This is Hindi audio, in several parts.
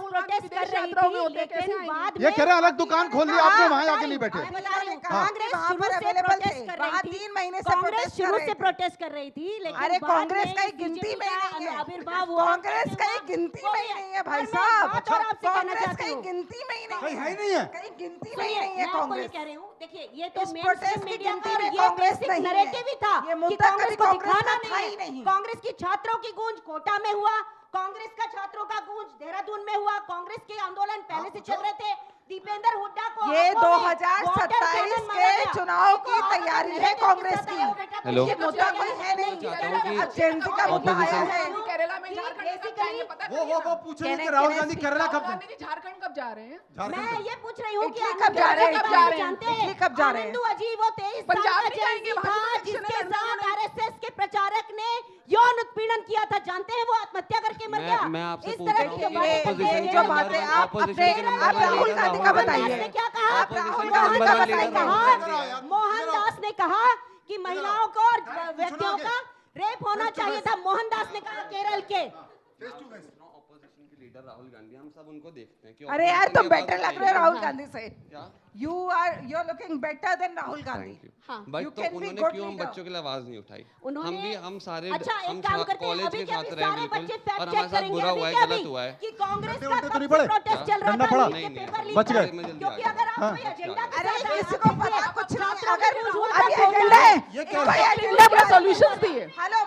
प्रोटेस्ट कर रही थी, लेकिन बाद में ये कह रहे अलग दुकान खोल ली आपने, वहाँ जाके नहीं बैठे। कांग्रेस शुरू से प्रोटेस्ट कर रही थी, 3 महीने से कांग्रेस शुरू से प्रोटेस्ट कर रही थी, लेकिन अरे बाद कांग्रेस में का एक गिनती में नहीं है, आविर्भाव हुआ, कांग्रेस का एक गिनती में ही नहीं है भाई साहब, कांग्रेस का एक गिनती में ही नहीं है, नहीं है, कहीं गिनती में ही नहीं है कांग्रेस। कह रही हूँ, देखिए ये तो इस मेन प्रोटेस्ट की मीडिया गिनती का में ये कांग्रेस बेसिक नहीं है। नैरेटिव ही था ये कि मुद्दा कांग्रेस कभी को कांग्रेस दिखाना का था ही नहीं है। नहीं। कांग्रेस की छात्रों की गूंज कोटा में हुआ, कांग्रेस का छात्रों का गूंज देहरादून में हुआ, कांग्रेस के आंदोलन पहले से चल रहे थे। दीपेंद्र हुड्डा को ये 2027 के चुनाव की तैयारी है कांग्रेस की। हेलो, ये मुद्दा कोई है नहीं, जेएनजी का मुद्दा आया है। केरला में झारखंड कब जाएंगे पता है? वो पूछ रहे हैं कि राहुल गांधी केरला कब गांधी जी झारखंड कब जा रहे हैं? मैं ये पूछ रही हूँ कि इटली कब जा रहे हैं? कब जा रहे हैं? इटली कब जा रहे हैं? आनंद अजीब वो 23 साल पंजाब का नहीं जाएंगे, जैसी वहाँ था, तो इलेक्शन जिसके है, साथ आरएसएस के प्रचारक ने यौन उत्पीड़न किया था, जानते हैं वो आत्महत्या करके मर गया। मैं आपसे इस पूछ तरह रहा हूँ की कि बातें opposition करते जो हैं। बातें आप opposition अपने के नंबर आप वन राहुल लीडर गांधी का राहुल बताइए। ने क्या कहा? आप राहुल opposition गांधी के का नंबर वन बताइए। लीडर मोहनदास ने कहा कि महिलाओं को और व्यक्तियों का रेप होना चाहिए था। मोहनदास ने कहा केरल के। ऑपोजिशन के लीडर राहुल गांधी, हम सब उनको देखते हैं कि अरे यार opposition तुम की बेटर आवाज लग रहे हो उठाइए। राहुल गांधी से। क्या? you're looking better than Rahul Gandhi. हाँ। बट You तो can be उन्होंने good क्यों हम leader। बच्चों के लिए आवाज नहीं उठाई? उन्होंने हम सारे अच्छा हम एक काम करते हैं, कॉलेज अभी के के छात्र अभी हैं सारे बच्चे बिल्कुल, फैक्ट और चेक हमारे साथ करेंगे बुरा अभी हुआ है, के गलत अभी हुआ है। कि कांग्रेस डंडे का उंडे तो नहीं कब से पड़े? प्रोटेस्ट चल रहा डंडा था पड़ा? नीट के नहीं, पेपर लीक बच गए। होने में। क्योंकि अगर आप कोई एजेंडा के अरे साथ किसी को पता कुछ नहीं, छात्रों अगर की गूंज अभी हुआ था, एजेंडा है, ये कोई क्या एजेंडा अपने सॉल्यूशंस दिए। हेलो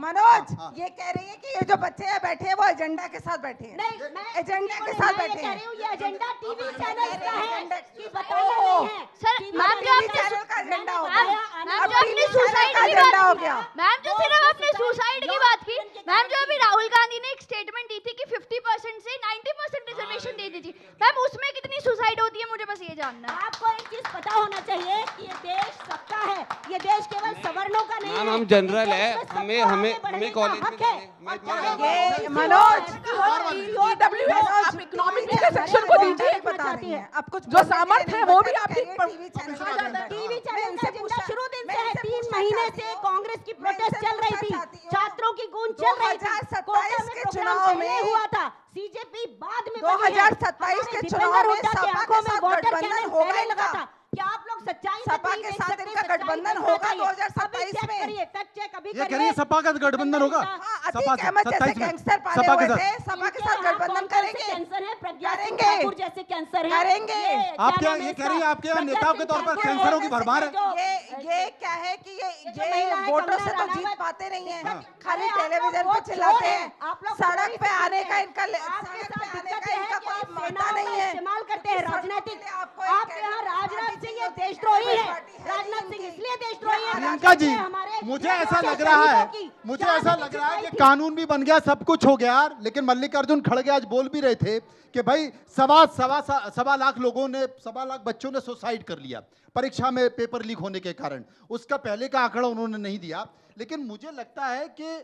मनोज ये कह रही है कि ये जो बच्चे हैं बैठे हैं वो एजेंडा के साथ बैठे हैं। नहीं, मैं एजेंडा के मैं साथ ये बैठे कह हैं। रही हूँ, ये एजेंडा टीवी चैनल का है कि ओह, बताया नहीं है। सर, टीवी मैम जो टीवी आपने चैनल का एजेंडा हो मैंने गया। बताया, मैम अब जो आपने टीवी चैनल सुसाइड का की एजेंडा बात हो की, गया। मैम जो सिर्फ आपने सुसाइड की बात की, मैम जो अभी राहुल गांधी ने एक स्टेटमेंट दी थी कि 50% से 90% रिजर्वेशन दे दीजिए, मैम उसमें कितनी सुसाइड होती है, मुझे बस ये जानना है। आपको एक चीज पता होना चाहिए कि ये देश सबका है, ये देश केवल सवर्णों का नहीं मैम है। हम जनरल इस है, देश में सबको हमें आगे बढ़ने का कॉलेज में हक है। जाने- और मैं- चाहे मैं- वो ये किसी हो, मनोज, एमपी हो, मनोज, आप इकोनॉमिक टीवी के सेक्शन को चैनल दीजिए। बता रही हैं। अब कुछ जो सामर्थ्य है वो भी आपकी टीवी चैनल का एजेंडा है। टीवी मैं चैनल इनसे का एजेंडा पूछना- शुरू दिन मैं से है। इनसे 3 पूछना महीने चाहती से हूँ। कांग्रेस की मैं इनसे प्रोटेस्ट चल रही पूछना थी, चाहती हूँ। छात्रों की गूंज चल रही थी। 2027 कोटा में के प्रोग्राम चुनाव पहले में- हुआ था, सीजेपी बाद में बनी है। 2027 के हमारे चुनाव दीपेंद्र में हुड्डा के सपा आंखों के में साथ वाटर गठबंधन कैनन होगा पहले लगा इनका। था। क्या आप लोग सच्चाई से सपा नहीं के देख साथ सकते? इनका सच्चाई गठबंधन देखना होगा चाहिए। 2027 अभी चेक में। करिए, फैक्ट चेक अभी ये कह करिए। रही है सपा का गठबंधन होगा। हाँ, सपा अतीक अहमद जैसे 27 में गैंगस्टर पाले सपा के हुए साथ थे, सपा के इनके साथ यहाँ गठबंधन कौन-कौन से करेंगे। कैंसर है? प्रज्ञा सिंह करेंगे। ठाकुर जैसे कैंसर है। करेंगे। ये आप क्या नाम है ये कह रही है इसका? आपके यहाँ प्रज्ञा नेताओं के सिंह तौर पर ठाकुर कैंसरों की जैसे भरमार है? जो- ये क्या है कि जो ये महिला है, वोटों से कंगना तो जीत रनावत, पाते नहीं है, हाँ। खाली अरे आप लोग टेलीविजन पे वोट चिल्लाते चोर हैं। हैं। आप लोग सड़क चोरी पे से आने करते का हैं। इनका आपके सड़क साथ पे आने दिक्कत का ये है इनका कि कोई आप मानता सेनाओं नहीं का है। इस्तेमाल करते हैं क्योंकि राजनीतिक। सड़कों के लिए आपको एक आपके यहाँ कैडर राजनाथ पार्टी सिंह चाहिए ये होती देशद्रोही है, है। पार्टी है राजनाथ इनकी। सिंह इसलिए देशद्रोही है। प्रियंका जी, हमारे मुझे देश ऐसा के लग रहा है, शहीदों की मुझे जान ऐसा भी लग रहा है चुकाई कि थी। कानून भी बन गया, सब कुछ हो गया यार, लेकिन मल्लिकार्जुन खड़गे आज बोल भी रहे थे कि भाई सवा लाख लोगों ने, सवा लाख बच्चों ने सुसाइड कर लिया परीक्षा में पेपर लीक होने के कारण। उसका पहले का आंकड़ा उन्होंने नहीं दिया, लेकिन मुझे लगता है कि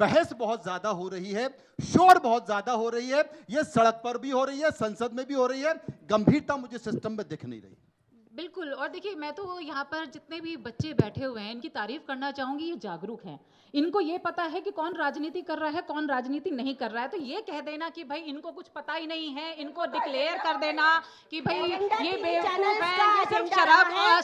बहस बहुत ज्यादा हो रही है, शोर बहुत ज्यादा हो रही है, ये सड़क पर भी हो रही है, संसद में भी हो रही है, गंभीरता मुझे सिस्टम में दिख नहीं रही। बिल्कुल। और देखिए, मैं तो यहाँ पर जितने भी बच्चे बैठे हुए हैं इनकी तारीफ करना चाहूँगी, ये जागरूक हैं, इनको ये पता है कि कौन राजनीति कर रहा है, कौन राजनीति नहीं कर रहा है। तो ये कह देना कि भाई इनको कुछ पता ही नहीं है, इनको डिक्लेयर कर देना कि भाई ये बेवकूफ है, ये सिर्फ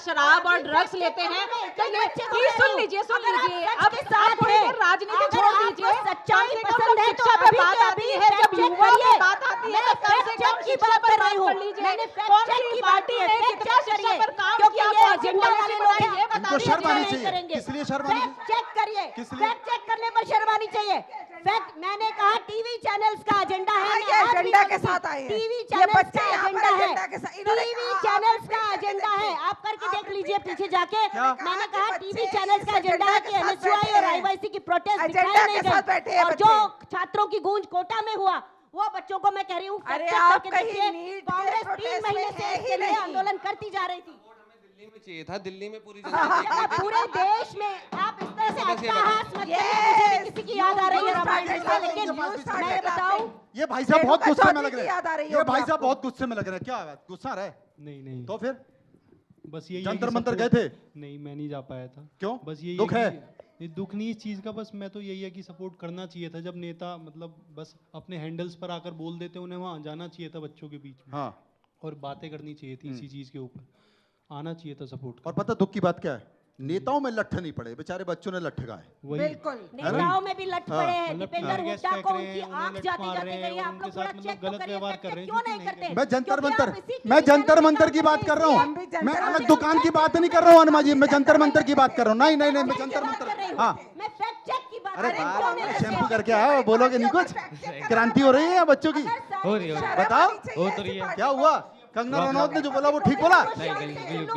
शराब और ड्रग्स लेते हैं, तो ये प्लीज सुन लीजिए अब थोड़ी देर राजनीति छोड़ दीजिए। कम से कम शिक्षा पे बात आती है, जब युवा पे बात आती है, तो कम से कम शिक्षा पर बात कर लीजिए। कौन सी पार्टी ने कितना शिक्षा पर काम किया, आपको एजेंडा वाले लोग हैं, ये बता इनको शर्म आनी नहीं चाहिए, करेंगे। किस लिए शर्म आनी फैक्ट चेक करिए, किस लिए? फैक्ट चेक करने पर शर्म आनी चाहिए। फैक्ट मैंने कहा टीवी चैनल्स का एजेंडा है, ये एजेंडा के साथ आए हैं। टीवी ये चैनल्स बच्चे का यहाँ पर एजेंडा है, एजेंडा के साथ- इन्होंने टीवी कहा, चैनल्स आप का repeat एजेंडा करके है। देखिए। आप करके आप देख लीजिए repeat पीछे करके जाके। देखिए। मैंने कहा कहा कि टीवी बच्चे चैनल्स का इस एजेंडा है कि एजेंडा के साथ एनएसयूआई बैठे और हैं। आईवाईसी की प्रोटेस्ट एजेंडा दिखाई के नहीं साथ बैठे गई, हैं और बच्चे। जो छात्रों की गूंज कोटा में हुआ वो बच्चों को मैं कह रही हूँ अरे fact check आप करके कहीं देखिए। नीट के कांग्रेस 3 प्रोटेस्ट महीने में से है इसके ही लिए नहीं। आंदोलन करती जा रही थी। दिल्ली में चाहिए था, दिल्ली में पूरी पूरे देश में आप इस तरह से बस ये अट्टहास मत करिए। मुझे भी किसी की याद आ रही है रामायण से, लेकिन मैं ये बताऊं, ये भाई साहब बहुत रेणुका गुस्से में चौधरी लग की याद आ रहे रही हैं, ये होगी भाई साहब आपको। बहुत गुस्से में लग रहे हैं, क्या बात, गुस्सा रहे? नहीं तो फिर बस यही जंतर मंतर गए थे? नहीं, मैं नहीं जा पाया था। क्यों? बस यही दुख है? ये दुख नहीं इस चीज़ का, बस मैं तो यही है कि सपोर्ट करना चाहिए था। जब नेता मतलब बस अपने हैंडल्स पर आकर बोल देते, उन्हें वहाँ जाना चाहिए था बच्चों के बीच में, हाँ। और बातें करनी चाहिए थी इसी चीज़ के ऊपर, आना चाहिए था सपोर्ट। और पता दुख की बात क्या है, नेताओं में लठ नहीं पड़े, बेचारे बच्चों ने लठ गाए। वही बिल्कुल नेताओं में भी लठ पड़े हैं। मतलब दीपेंद्र टीयर गैस हुड्डा फेंक को रहे उनकी हैं, उन्हें आंख लठ जाते मार जाते रहे हैं, गई है। आप उनके लोग साथ थोड़ा मतलब चेक तो गलत करिए, व्यवहार फैक्ट कर रहे चेक हैं, क्यों जो कि नहीं नहीं करते? मैं जंतर क्योंकि मंतर आप इसी मैं टीवी जंतर चैनल मंतर पे की बात कर रहा काम हूँ, करते हैं। मैं हम भी अलग जंतर दुकान की मंतर बात नहीं कर रहा हूँ अनमा जी, मैं जंतर मंतर की बात कर रहा हूँ। नहीं नहीं नहीं, मैं फैक्ट जंतर चेक मंतर, कर रही हूँ। हाँ। मैं फैक्ट चेक की बात अरे कर रही हूँ। बाप क्यों रे, नहीं शैम्पू करते? करके आए हो, बोलोगे नहीं कुछ? क्रांति हो रही है या बच्चों की? अगर सारी बताओ हो तो रही है। क्या हुआ? कंगना रनौत ने जो बोला वो ठीक बोला? नहीं, बिल्कुल